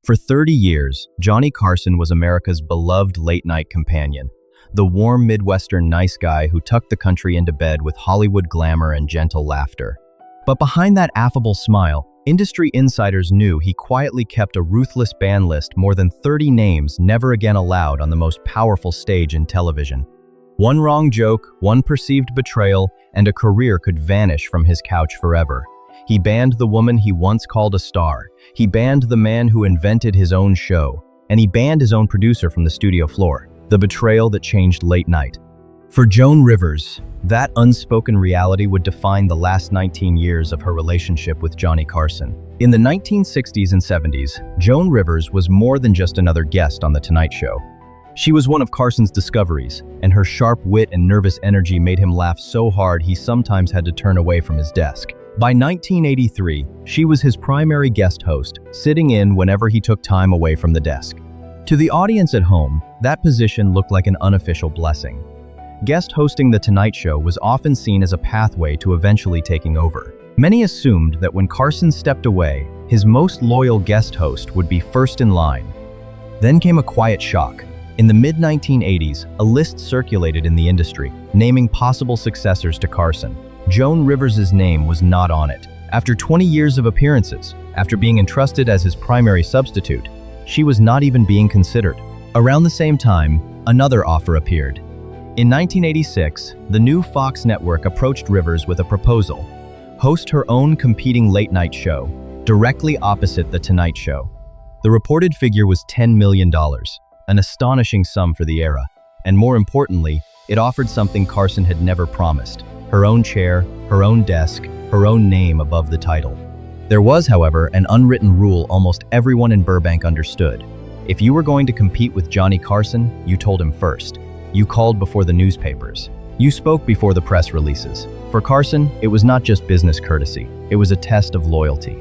For 30 years, Johnny Carson was America's beloved late-night companion, the warm Midwestern nice guy who tucked the country into bed with Hollywood glamour and gentle laughter. But behind that affable smile, industry insiders knew he quietly kept a ruthless ban list, more than 30 names never again allowed on the most powerful stage in television. One wrong joke, one perceived betrayal, and a career could vanish from his couch forever. He banned the woman he once called a star. He banned the man who invented his own show. And he banned his own producer from the studio floor. The betrayal that changed late night. For Joan Rivers, that unspoken reality would define the last 19 years of her relationship with Johnny Carson. In the 1960s and 70s, Joan Rivers was more than just another guest on The Tonight Show. She was one of Carson's discoveries, and her sharp wit and nervous energy made him laugh so hard he sometimes had to turn away from his desk. By 1983, she was his primary guest host, sitting in whenever he took time away from the desk. To the audience at home, that position looked like an unofficial blessing. Guest hosting The Tonight Show was often seen as a pathway to eventually taking over. Many assumed that when Carson stepped away, his most loyal guest host would be first in line. Then came a quiet shock. In the mid-1980s, a list circulated in the industry, naming possible successors to Carson. Joan Rivers' name was not on it. After 20 years of appearances, after being entrusted as his primary substitute, she was not even being considered. Around the same time, another offer appeared. In 1986, the new Fox network approached Rivers with a proposal: host her own competing late-night show, directly opposite The Tonight Show. The reported figure was $10 million, an astonishing sum for the era, and more importantly, it offered something Carson had never promised: her own chair, her own desk, her own name above the title. There was, however, an unwritten rule almost everyone in Burbank understood. If you were going to compete with Johnny Carson, you told him first. You called before the newspapers. You spoke before the press releases. For Carson, it was not just business courtesy, it was a test of loyalty.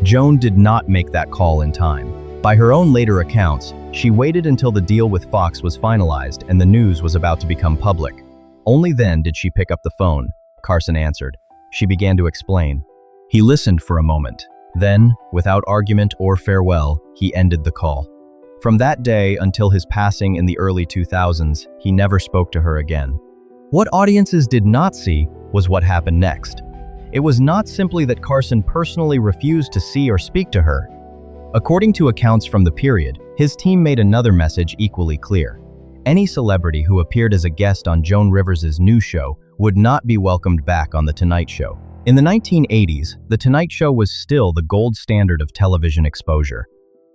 Joan did not make that call in time. By her own later accounts, she waited until the deal with Fox was finalized and the news was about to become public. Only then did she pick up the phone. Carson answered. She began to explain. He listened for a moment. Then, without argument or farewell, he ended the call. From that day until his passing in the early 2000s, he never spoke to her again. What audiences did not see was what happened next. It was not simply that Carson personally refused to see or speak to her. According to accounts from the period, his team made another message equally clear. Any celebrity who appeared as a guest on Joan Rivers' new show would not be welcomed back on The Tonight Show. In the 1980s, The Tonight Show was still the gold standard of television exposure.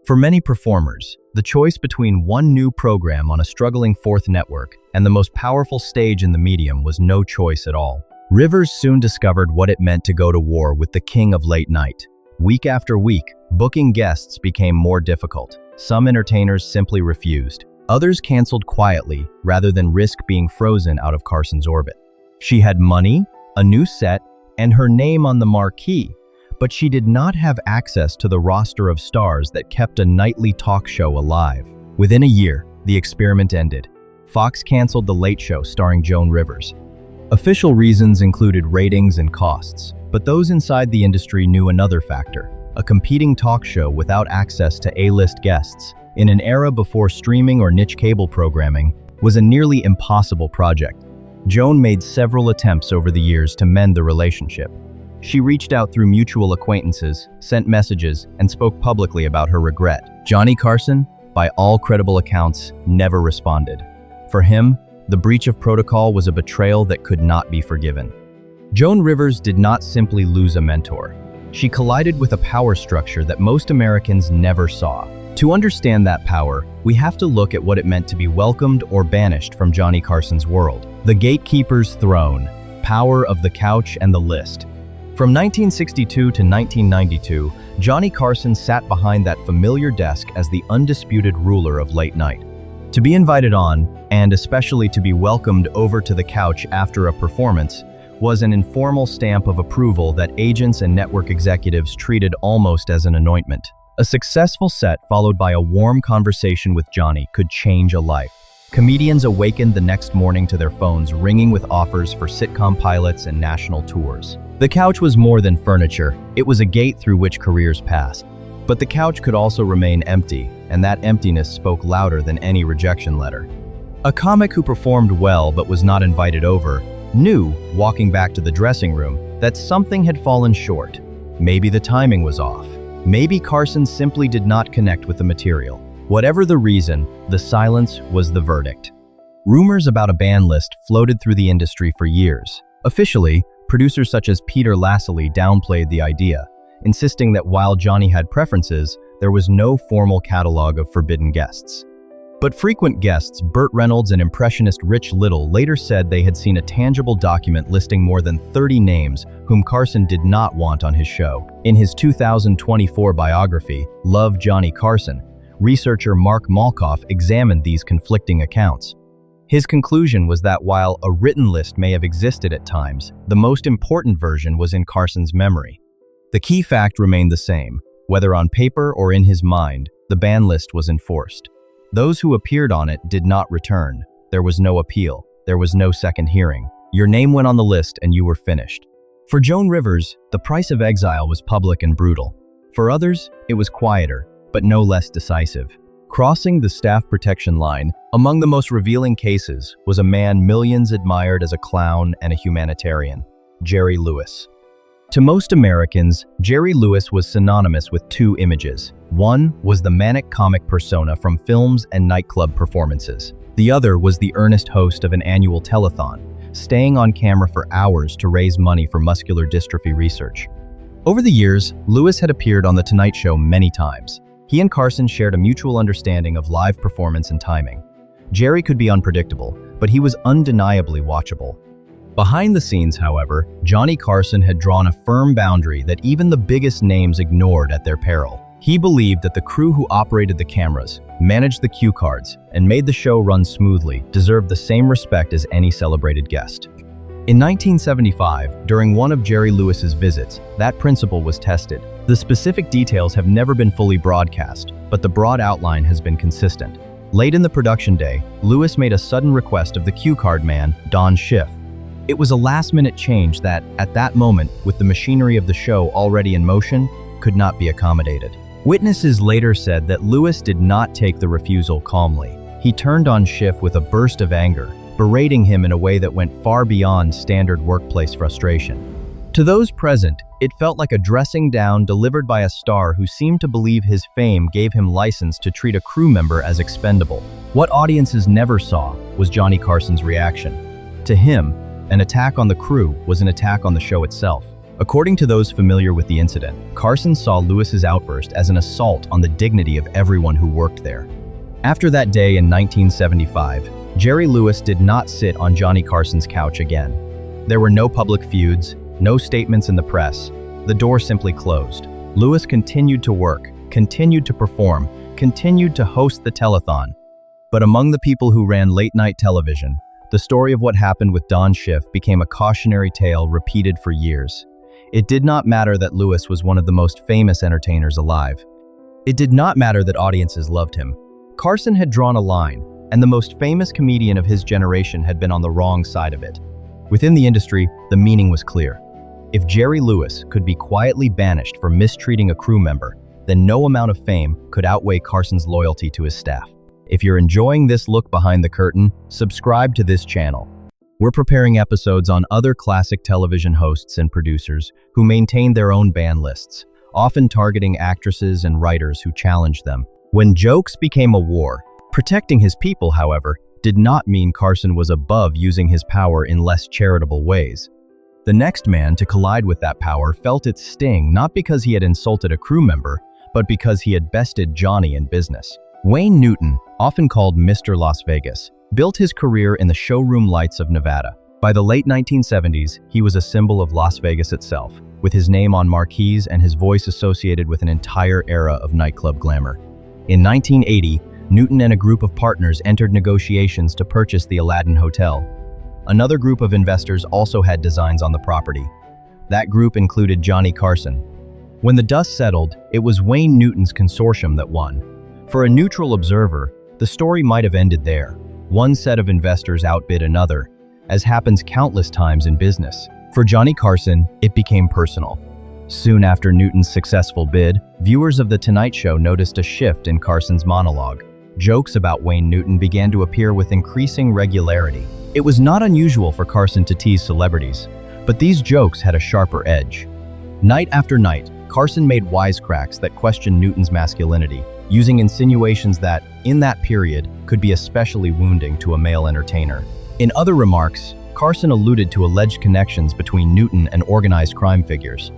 For many performers, the choice between one new program on a struggling fourth network and the most powerful stage in the medium was no choice at all. Rivers soon discovered what it meant to go to war with the king of late night. Week after week, booking guests became more difficult. Some entertainers simply refused. Others canceled quietly rather than risk being frozen out of Carson's orbit. She had money, a new set, and her name on the marquee, but she did not have access to the roster of stars that kept a nightly talk show alive. Within a year, the experiment ended. Fox canceled The Late Show starring Joan Rivers. Official reasons included ratings and costs, but those inside the industry knew another factor: a competing talk show without access to A-list guests, in an era before streaming or niche cable programming, was a nearly impossible project. Joan made several attempts over the years to mend the relationship. She reached out through mutual acquaintances, sent messages, and spoke publicly about her regret. Johnny Carson, by all credible accounts, never responded. For him, the breach of protocol was a betrayal that could not be forgiven. Joan Rivers did not simply lose a mentor. She collided with a power structure that most Americans never saw. To understand that power, we have to look at what it meant to be welcomed or banished from Johnny Carson's world. The gatekeeper's throne, power of the couch and the list. From 1962 to 1992, Johnny Carson sat behind that familiar desk as the undisputed ruler of late night. To be invited on, and especially to be welcomed over to the couch after a performance, was an informal stamp of approval that agents and network executives treated almost as an anointment. A successful set followed by a warm conversation with Johnny could change a life. Comedians awakened the next morning to their phones ringing with offers for sitcom pilots and national tours. The couch was more than furniture, it was a gate through which careers passed. But the couch could also remain empty, and that emptiness spoke louder than any rejection letter. A comic who performed well but was not invited over knew, walking back to the dressing room, that something had fallen short. Maybe the timing was off. Maybe Carson simply did not connect with the material. Whatever the reason, the silence was the verdict. Rumors about a ban list floated through the industry for years. Officially, producers such as Peter Lassily downplayed the idea, insisting that while Johnny had preferences, there was no formal catalog of forbidden guests. But frequent guests Burt Reynolds and impressionist Rich Little later said they had seen a tangible document listing more than 30 names whom Carson did not want on his show. In his 2024 biography, Love Johnny Carson, researcher Mark Malkoff examined these conflicting accounts. His conclusion was that while a written list may have existed at times, the most important version was in Carson's memory. The key fact remained the same. Whether on paper or in his mind, the ban list was enforced. Those who appeared on it did not return. There was no appeal. There was no second hearing. Your name went on the list and you were finished. For Joan Rivers, the price of exile was public and brutal. For others, it was quieter, but no less decisive. Crossing the staff protection line, among the most revealing cases, was a man millions admired as a clown and a humanitarian, Jerry Lewis. To most Americans, Jerry Lewis was synonymous with two images. One was the manic comic persona from films and nightclub performances. The other was the earnest host of an annual telethon, staying on camera for hours to raise money for muscular dystrophy research. Over the years, Lewis had appeared on The Tonight Show many times. He and Carson shared a mutual understanding of live performance and timing. Jerry could be unpredictable, but he was undeniably watchable. Behind the scenes, however, Johnny Carson had drawn a firm boundary that even the biggest names ignored at their peril. He believed that the crew who operated the cameras, managed the cue cards, and made the show run smoothly deserved the same respect as any celebrated guest. In 1975, during one of Jerry Lewis's visits, that principle was tested. The specific details have never been fully broadcast, but the broad outline has been consistent. Late in the production day, Lewis made a sudden request of the cue card man, Don Schiff. It was a last-minute change that, at that moment, with the machinery of the show already in motion, could not be accommodated. Witnesses later said that Lewis did not take the refusal calmly. He turned on Schiff with a burst of anger, berating him in a way that went far beyond standard workplace frustration. To those present, it felt like a dressing down delivered by a star who seemed to believe his fame gave him license to treat a crew member as expendable. What audiences never saw was Johnny Carson's reaction. To him, an attack on the crew was an attack on the show itself. According to those familiar with the incident, Carson saw Lewis's outburst as an assault on the dignity of everyone who worked there. After that day in 1975, Jerry Lewis did not sit on Johnny Carson's couch again. There were no public feuds, no statements in the press. The door simply closed. Lewis continued to work, continued to perform, continued to host the telethon. But among the people who ran late-night television, the story of what happened with Don Schiff became a cautionary tale repeated for years. It did not matter that Lewis was one of the most famous entertainers alive. It did not matter that audiences loved him. Carson had drawn a line, and the most famous comedian of his generation had been on the wrong side of it. Within the industry, the meaning was clear. If Jerry Lewis could be quietly banished for mistreating a crew member, then no amount of fame could outweigh Carson's loyalty to his staff. If you're enjoying this look behind the curtain, subscribe to this channel. We're preparing episodes on other classic television hosts and producers who maintained their own ban lists, often targeting actresses and writers who challenged them. When jokes became a war, protecting his people, however, did not mean Carson was above using his power in less charitable ways. The next man to collide with that power felt its sting not because he had insulted a crew member, but because he had bested Johnny in business. Wayne Newton, often called Mr. Las Vegas, built his career in the showroom lights of Nevada. By the late 1970s, he was a symbol of Las Vegas itself, with his name on marquees and his voice associated with an entire era of nightclub glamour. In 1980, Newton and a group of partners entered negotiations to purchase the Aladdin Hotel. Another group of investors also had designs on the property. That group included Johnny Carson. When the dust settled, it was Wayne Newton's consortium that won. For a neutral observer, the story might have ended there. One set of investors outbid another, as happens countless times in business. For Johnny Carson, it became personal. Soon after Newton's successful bid, viewers of The Tonight Show noticed a shift in Carson's monologue. Jokes about Wayne Newton began to appear with increasing regularity. It was not unusual for Carson to tease celebrities, but these jokes had a sharper edge. Night after night, Carson made wisecracks that questioned Newton's masculinity, using insinuations that, in that period, could be especially wounding to a male entertainer. In other remarks, Carson alluded to alleged connections between Newton and organized crime figures.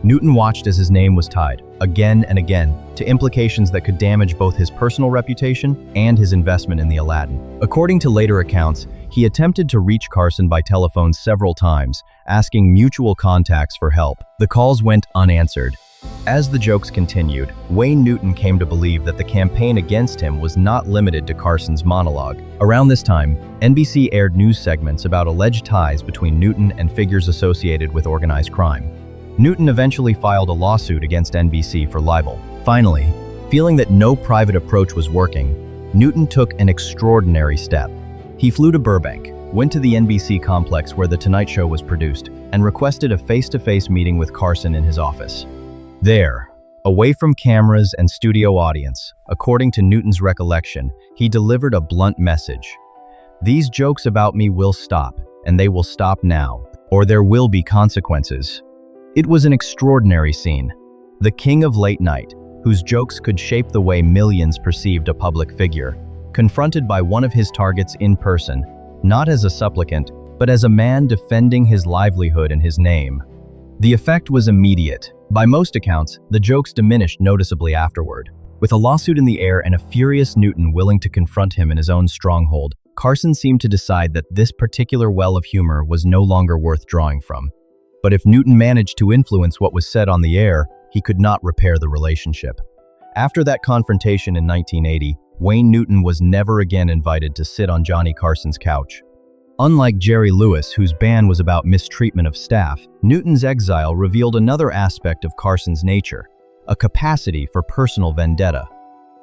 Newton watched as his name was tied, again and again, to implications that could damage both his personal reputation and his investment in the Aladdin. According to later accounts, he attempted to reach Carson by telephone several times, asking mutual contacts for help. The calls went unanswered. As the jokes continued, Wayne Newton came to believe that the campaign against him was not limited to Carson's monologue. Around this time, NBC aired news segments about alleged ties between Newton and figures associated with organized crime. Newton eventually filed a lawsuit against NBC for libel. Finally, feeling that no private approach was working, Newton took an extraordinary step. He flew to Burbank, went to the NBC complex where The Tonight Show was produced, and requested a face-to-face meeting with Carson in his office. There, away from cameras and studio audience, according to Newton's recollection, he delivered a blunt message. "These jokes about me will stop, and they will stop now, or there will be consequences." It was an extraordinary scene. The king of late night, whose jokes could shape the way millions perceived a public figure, confronted by one of his targets in person, not as a supplicant, but as a man defending his livelihood and his name. The effect was immediate. By most accounts, the jokes diminished noticeably afterward. With a lawsuit in the air and a furious Newton willing to confront him in his own stronghold, Carson seemed to decide that this particular well of humor was no longer worth drawing from. But if Newton managed to influence what was said on the air, he could not repair the relationship. After that confrontation in 1980, Wayne Newton was never again invited to sit on Johnny Carson's couch. Unlike Jerry Lewis, whose ban was about mistreatment of staff, Newton's exile revealed another aspect of Carson's nature, a capacity for personal vendetta.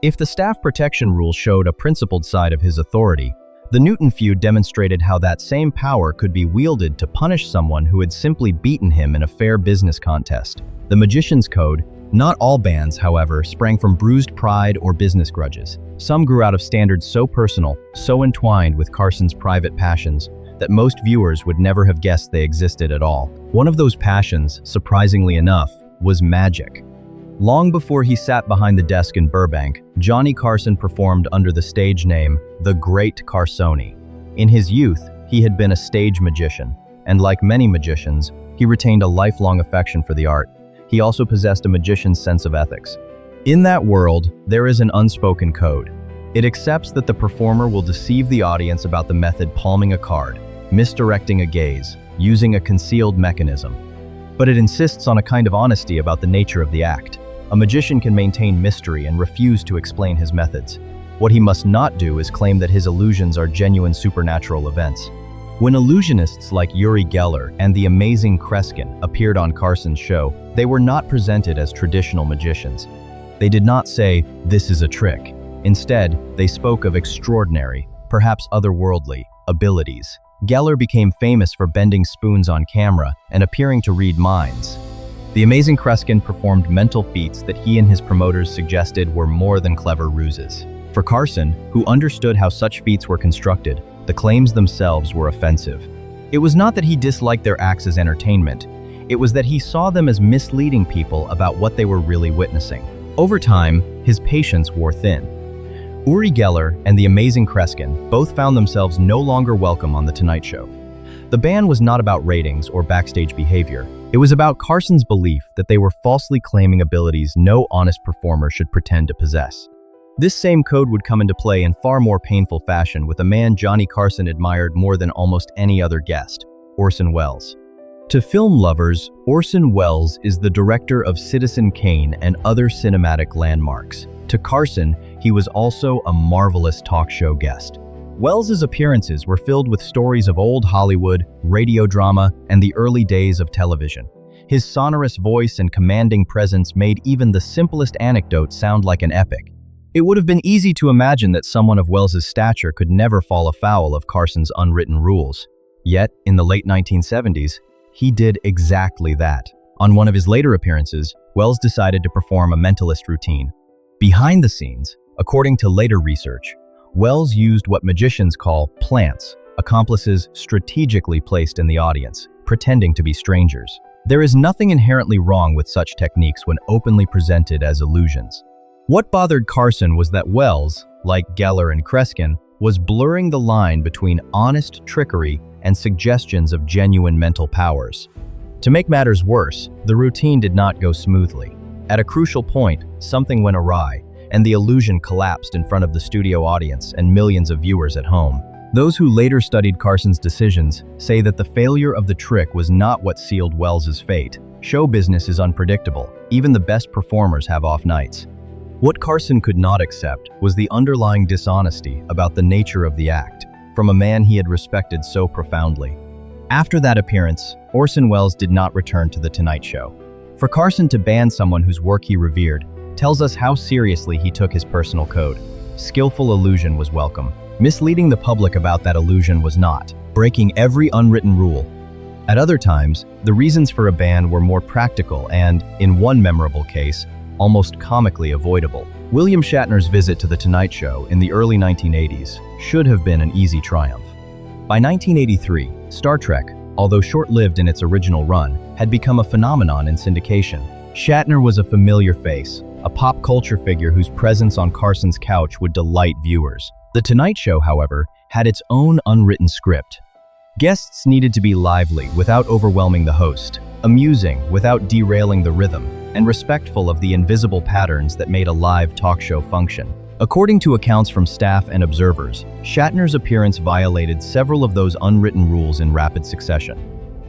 If the staff protection rule showed a principled side of his authority, the Newton feud demonstrated how that same power could be wielded to punish someone who had simply beaten him in a fair business contest. The Magician's Code, not all bans, however, sprang from bruised pride or business grudges. Some grew out of standards so personal, so entwined with Carson's private passions, that most viewers would never have guessed they existed at all. One of those passions, surprisingly enough, was magic. Long before he sat behind the desk in Burbank, Johnny Carson performed under the stage name The Great Carsoni. In his youth, he had been a stage magician, and like many magicians, he retained a lifelong affection for the art. He also possessed a magician's sense of ethics. In that world, there is an unspoken code. It accepts that the performer will deceive the audience about the method palming a card, misdirecting a gaze, using a concealed mechanism. But it insists on a kind of honesty about the nature of the act. A magician can maintain mystery and refuse to explain his methods. What he must not do is claim that his illusions are genuine supernatural events. When illusionists like Uri Geller and the amazing Kreskin appeared on Carson's show, they were not presented as traditional magicians. They did not say, "This is a trick." Instead, they spoke of extraordinary, perhaps otherworldly, abilities. Geller became famous for bending spoons on camera and appearing to read minds. The amazing Kreskin performed mental feats that he and his promoters suggested were more than clever ruses. For Carson, who understood how such feats were constructed, the claims themselves were offensive. It was not that he disliked their acts as entertainment, it was that he saw them as misleading people about what they were really witnessing. Over time, his patience wore thin. Uri Geller and the amazing Kreskin both found themselves no longer welcome on The Tonight Show. The ban was not about ratings or backstage behavior. It was about Carson's belief that they were falsely claiming abilities no honest performer should pretend to possess. This same code would come into play in far more painful fashion with a man Johnny Carson admired more than almost any other guest, Orson Welles. To film lovers, Orson Welles is the director of Citizen Kane and other cinematic landmarks. To Carson, he was also a marvelous talk show guest. Welles's appearances were filled with stories of old Hollywood, radio drama, and the early days of television. His sonorous voice and commanding presence made even the simplest anecdote sound like an epic. It would have been easy to imagine that someone of Welles's stature could never fall afoul of Carson's unwritten rules. Yet, in the late 1970s, he did exactly that. On one of his later appearances, Wells decided to perform a mentalist routine. Behind the scenes, according to later research, Wells used what magicians call plants, accomplices strategically placed in the audience, pretending to be strangers. There is nothing inherently wrong with such techniques when openly presented as illusions. What bothered Carson was that Wells, like Geller and Kreskin, was blurring the line between honest trickery and suggestions of genuine mental powers. To make matters worse, the routine did not go smoothly. At a crucial point, something went awry, and the illusion collapsed in front of the studio audience and millions of viewers at home. Those who later studied Carson's decisions say that the failure of the trick was not what sealed Wells's fate. Show business is unpredictable. Even the best performers have off nights. What Carson could not accept was the underlying dishonesty about the nature of the act, from a man he had respected so profoundly. After that appearance, Orson Welles did not return to The Tonight Show. For Carson to ban someone whose work he revered tells us how seriously he took his personal code. Skillful illusion was welcome. Misleading the public about that illusion was not, breaking every unwritten rule. At other times, the reasons for a ban were more practical and, in one memorable case, almost comically avoidable. William Shatner's visit to The Tonight Show in the early 1980s should have been an easy triumph. By 1983, Star Trek, although short-lived in its original run, had become a phenomenon in syndication. Shatner was a familiar face, a pop culture figure whose presence on Carson's couch would delight viewers. The Tonight Show, however, had its own unwritten script. Guests needed to be lively without overwhelming the host, amusing without derailing the rhythm, and respectful of the invisible patterns that made a live talk show function. According to accounts from staff and observers, Shatner's appearance violated several of those unwritten rules in rapid succession.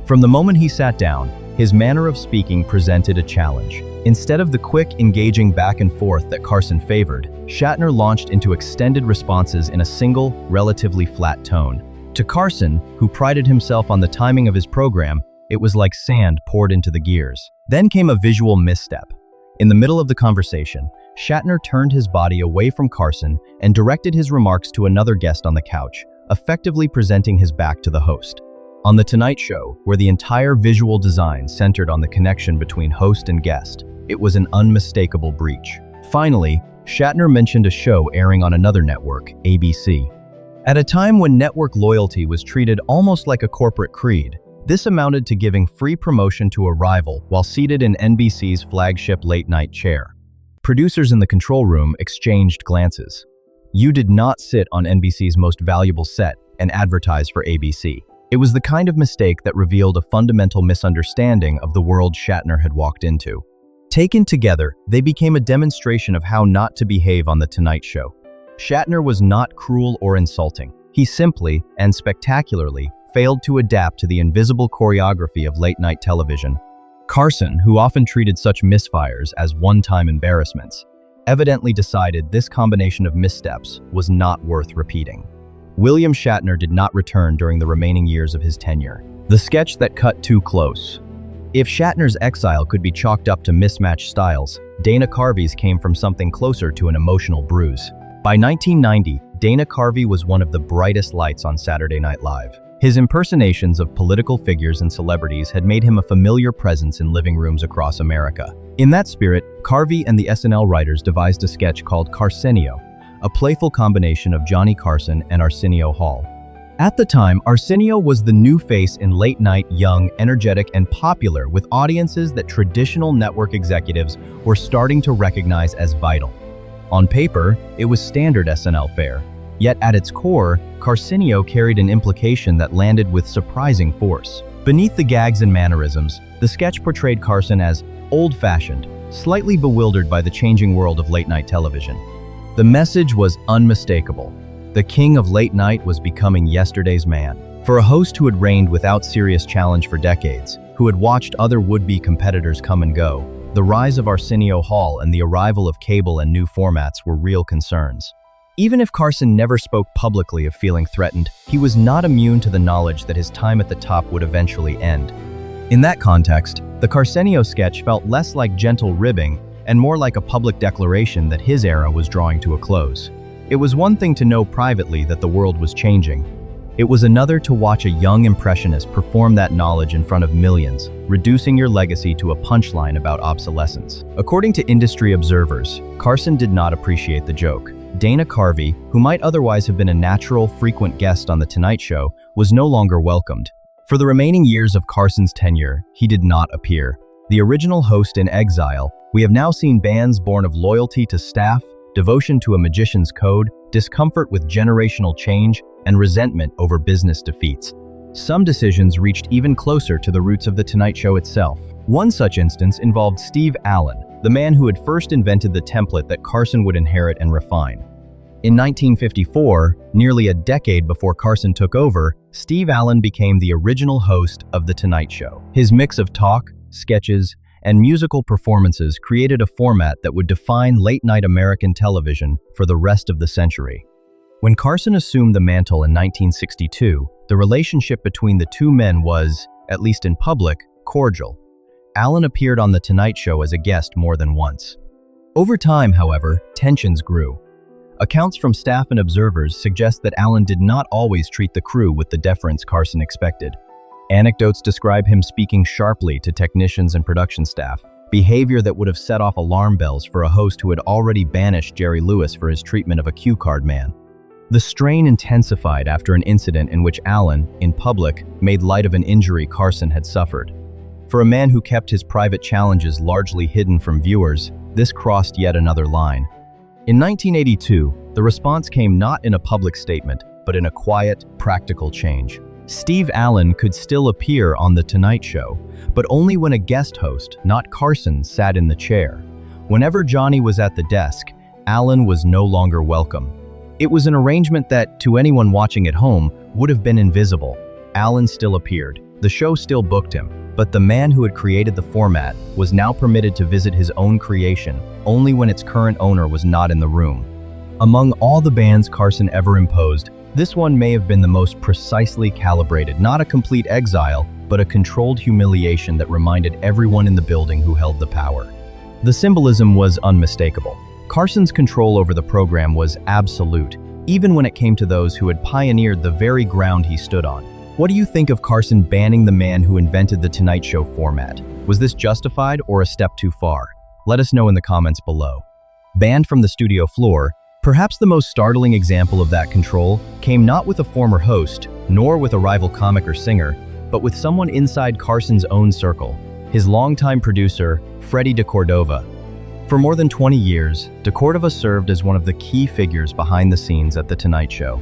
From the moment he sat down, his manner of speaking presented a challenge. Instead of the quick, engaging back and forth that Carson favored, Shatner launched into extended responses in a single, relatively flat tone. To Carson, who prided himself on the timing of his program, it was like sand poured into the gears. Then came a visual misstep. In the middle of the conversation, Shatner turned his body away from Carson and directed his remarks to another guest on the couch, effectively presenting his back to the host. On The Tonight Show, where the entire visual design centered on the connection between host and guest, it was an unmistakable breach. Finally, Shatner mentioned a show airing on another network, ABC. At a time when network loyalty was treated almost like a corporate creed, this amounted to giving free promotion to a rival while seated in NBC's flagship late-night chair. Producers in the control room exchanged glances. You did not sit on NBC's most valuable set and advertise for ABC. It was the kind of mistake that revealed a fundamental misunderstanding of the world Shatner had walked into. Taken together, they became a demonstration of how not to behave on The Tonight Show. Shatner was not cruel or insulting. He simply, and spectacularly, failed to adapt to the invisible choreography of late-night television. Carson, who often treated such misfires as one-time embarrassments, evidently decided this combination of missteps was not worth repeating. William Shatner did not return during the remaining years of his tenure. The sketch that cut too close. If Shatner's exile could be chalked up to mismatched styles, Dana Carvey's came from something closer to an emotional bruise. By 1990, Dana Carvey was one of the brightest lights on Saturday Night Live. His impersonations of political figures and celebrities had made him a familiar presence in living rooms across America. In that spirit, Carvey and the SNL writers devised a sketch called Carsenio, a playful combination of Johnny Carson and Arsenio Hall. At the time, Arsenio was the new face in late-night, young, energetic, and popular with audiences that traditional network executives were starting to recognize as vital. On paper, it was standard SNL fare. Yet at its core, Carsenio carried an implication that landed with surprising force. Beneath the gags and mannerisms, the sketch portrayed Carson as old-fashioned, slightly bewildered by the changing world of late-night television. The message was unmistakable. The king of late night was becoming yesterday's man. For a host who had reigned without serious challenge for decades, who had watched other would-be competitors come and go, the rise of Arsenio Hall and the arrival of cable and new formats were real concerns. Even if Carson never spoke publicly of feeling threatened, he was not immune to the knowledge that his time at the top would eventually end. In that context, the Carsenio sketch felt less like gentle ribbing and more like a public declaration that his era was drawing to a close. It was one thing to know privately that the world was changing. It was another to watch a young impressionist perform that knowledge in front of millions, reducing your legacy to a punchline about obsolescence. According to industry observers, Carson did not appreciate the joke. Dana Carvey, who might otherwise have been a natural, frequent guest on The Tonight Show, was no longer welcomed. For the remaining years of Carson's tenure, he did not appear. The original host in exile, we have now seen bands born of loyalty to staff, devotion to a magician's code, discomfort with generational change, and resentment over business defeats. Some decisions reached even closer to the roots of The Tonight Show itself. One such instance involved Steve Allen, the man who had first invented the template that Carson would inherit and refine. In 1954, nearly a decade before Carson took over, Steve Allen became the original host of The Tonight Show. His mix of talk, sketches, and musical performances created a format that would define late-night American television for the rest of the century. When Carson assumed the mantle in 1962, the relationship between the two men was, at least in public, cordial. Allen appeared on The Tonight Show as a guest more than once. Over time, however, tensions grew. Accounts from staff and observers suggest that Allen did not always treat the crew with the deference Carson expected. Anecdotes describe him speaking sharply to technicians and production staff, behavior that would have set off alarm bells for a host who had already banished Jerry Lewis for his treatment of a cue card man. The strain intensified after an incident in which Allen, in public, made light of an injury Carson had suffered. For a man who kept his private challenges largely hidden from viewers, this crossed yet another line. In 1982, the response came not in a public statement, but in a quiet, practical change. Steve Allen could still appear on The Tonight Show, but only when a guest host, not Carson, sat in the chair. Whenever Johnny was at the desk, Allen was no longer welcome. It was an arrangement that, to anyone watching at home, would have been invisible. Allen still appeared. The show still booked him, but the man who had created the format was now permitted to visit his own creation only when its current owner was not in the room. Among all the bans Carson ever imposed, this one may have been the most precisely calibrated, not a complete exile, but a controlled humiliation that reminded everyone in the building who held the power. The symbolism was unmistakable. Carson's control over the program was absolute, even when it came to those who had pioneered the very ground he stood on. What do you think of Carson banning the man who invented the Tonight Show format? Was this justified or a step too far? Let us know in the comments below. Banned from the studio floor, perhaps the most startling example of that control came not with a former host, nor with a rival comic or singer, but with someone inside Carson's own circle, his longtime producer, Freddie DeCordova. For more than 20 years, DeCordova served as one of the key figures behind the scenes at The Tonight Show.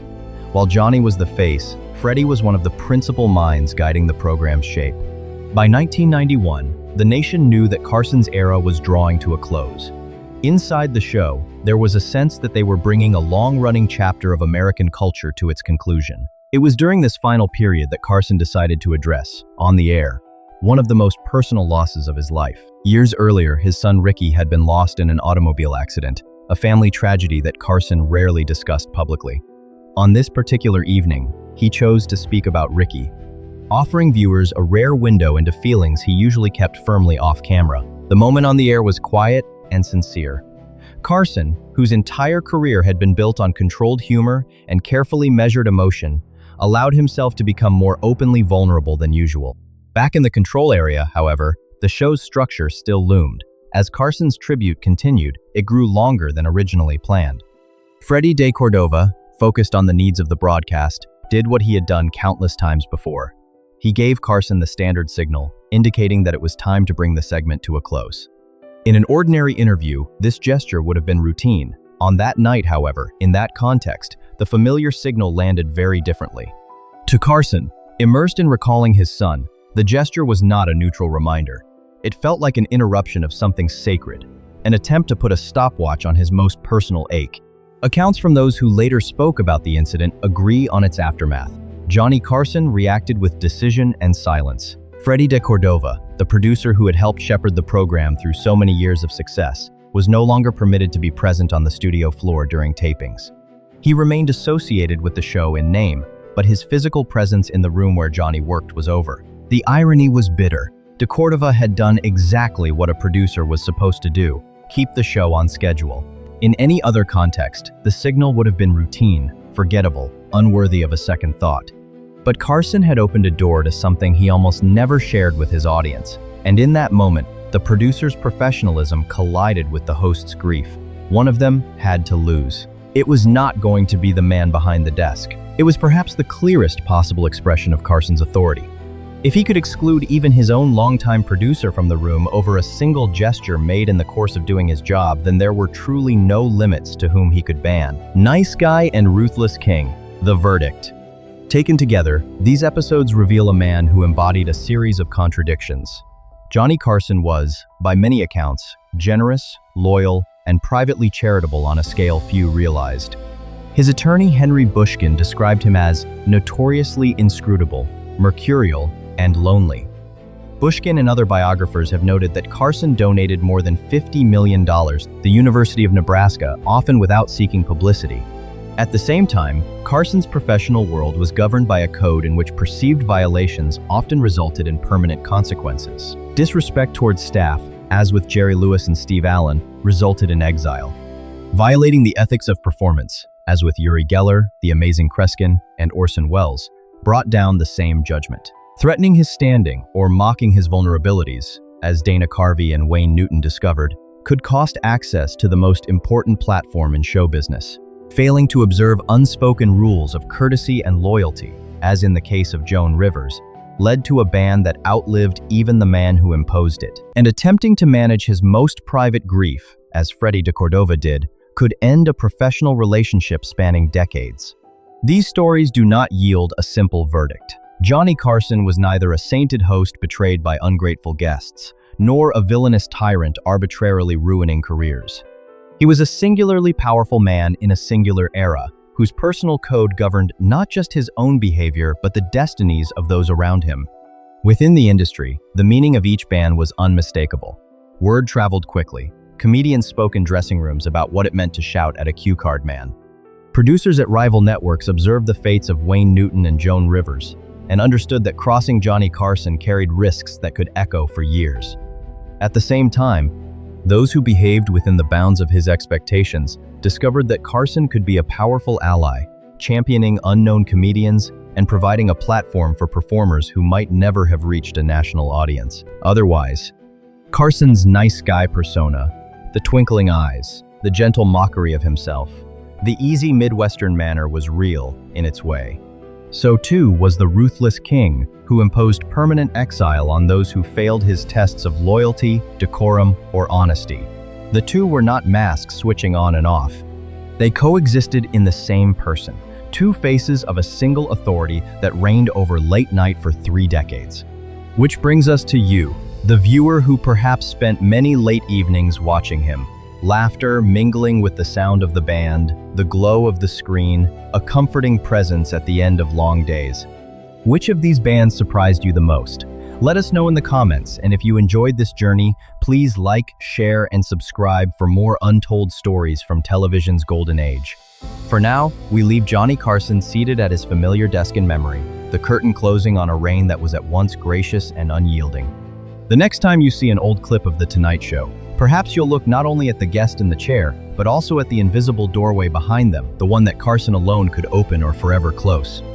While Johnny was the face, Freddie was one of the principal minds guiding the program's shape. By 1991, the nation knew that Carson's era was drawing to a close. Inside the show, there was a sense that they were bringing a long-running chapter of American culture to its conclusion. It was during this final period that Carson decided to address, on the air, one of the most personal losses of his life. Years earlier, his son Ricky had been lost in an automobile accident, a family tragedy that Carson rarely discussed publicly. On this particular evening, he chose to speak about Ricky, offering viewers a rare window into feelings he usually kept firmly off camera. The moment on the air was quiet and sincere. Carson, whose entire career had been built on controlled humor and carefully measured emotion, allowed himself to become more openly vulnerable than usual. Back in the control area, however, the show's structure still loomed. As Carson's tribute continued, it grew longer than originally planned. Freddie DeCordova, focused on the needs of the broadcast, did what he had done countless times before. He gave Carson the standard signal, indicating that it was time to bring the segment to a close. In an ordinary interview, this gesture would have been routine. On that night, however, in that context, the familiar signal landed very differently. To Carson, immersed in recalling his son, the gesture was not a neutral reminder. It felt like an interruption of something sacred, an attempt to put a stopwatch on his most personal ache. Accounts from those who later spoke about the incident agree on its aftermath. Johnny Carson reacted with decision and silence. Freddie DeCordova, the producer who had helped shepherd the program through so many years of success, was no longer permitted to be present on the studio floor during tapings. He remained associated with the show in name, but his physical presence in the room where Johnny worked was over. The irony was bitter. DeCordova had done exactly what a producer was supposed to do: keep the show on schedule. In any other context, the signal would have been routine, forgettable, unworthy of a second thought. But Carson had opened a door to something he almost never shared with his audience. And in that moment, the producer's professionalism collided with the host's grief. One of them had to lose. It was not going to be the man behind the desk. It was perhaps the clearest possible expression of Carson's authority. If he could exclude even his own longtime producer from the room over a single gesture made in the course of doing his job, then there were truly no limits to whom he could ban. Nice Guy and Ruthless King, the verdict. Taken together, these episodes reveal a man who embodied a series of contradictions. Johnny Carson was, by many accounts, generous, loyal, and privately charitable on a scale few realized. His attorney Henry Bushkin described him as notoriously inscrutable, mercurial, and lonely. Bushkin and other biographers have noted that Carson donated more than $50 million to the University of Nebraska, often without seeking publicity. At the same time, Carson's professional world was governed by a code in which perceived violations often resulted in permanent consequences. Disrespect towards staff, as with Jerry Lewis and Steve Allen, resulted in exile. Violating the ethics of performance, as with Uri Geller, the Amazing Kreskin, and Orson Welles, brought down the same judgment. Threatening his standing or mocking his vulnerabilities, as Dana Carvey and Wayne Newton discovered, could cost access to the most important platform in show business. Failing to observe unspoken rules of courtesy and loyalty, as in the case of Joan Rivers, led to a ban that outlived even the man who imposed it. And attempting to manage his most private grief, as Freddie de Cordova did, could end a professional relationship spanning decades. These stories do not yield a simple verdict. Johnny Carson was neither a sainted host betrayed by ungrateful guests, nor a villainous tyrant arbitrarily ruining careers. He was a singularly powerful man in a singular era, whose personal code governed not just his own behavior, but the destinies of those around him. Within the industry, the meaning of each ban was unmistakable. Word traveled quickly. Comedians spoke in dressing rooms about what it meant to shout at a cue card man. Producers at rival networks observed the fates of Wayne Newton and Joan Rivers, and understood that crossing Johnny Carson carried risks that could echo for years. At the same time, those who behaved within the bounds of his expectations discovered that Carson could be a powerful ally, championing unknown comedians and providing a platform for performers who might never have reached a national audience. Otherwise, Carson's nice guy persona, the twinkling eyes, the gentle mockery of himself, the easy Midwestern manner was real in its way. So too was the ruthless king, who imposed permanent exile on those who failed his tests of loyalty, decorum, or honesty. The two were not masks switching on and off. They coexisted in the same person, two faces of a single authority that reigned over late night for 3 decades. Which brings us to you, the viewer who perhaps spent many late evenings watching him. Laughter mingling with the sound of the band, the glow of the screen, a comforting presence at the end of long days. Which of these bands surprised you the most? Let us know in the comments, and if you enjoyed this journey, please like, share, and subscribe for more untold stories from television's golden age. For now, we leave Johnny Carson seated at his familiar desk in memory, the curtain closing on a reign that was at once gracious and unyielding. The next time you see an old clip of The Tonight Show, perhaps you'll look not only at the guest in the chair, but also at the invisible doorway behind them, the one that Carson alone could open or forever close.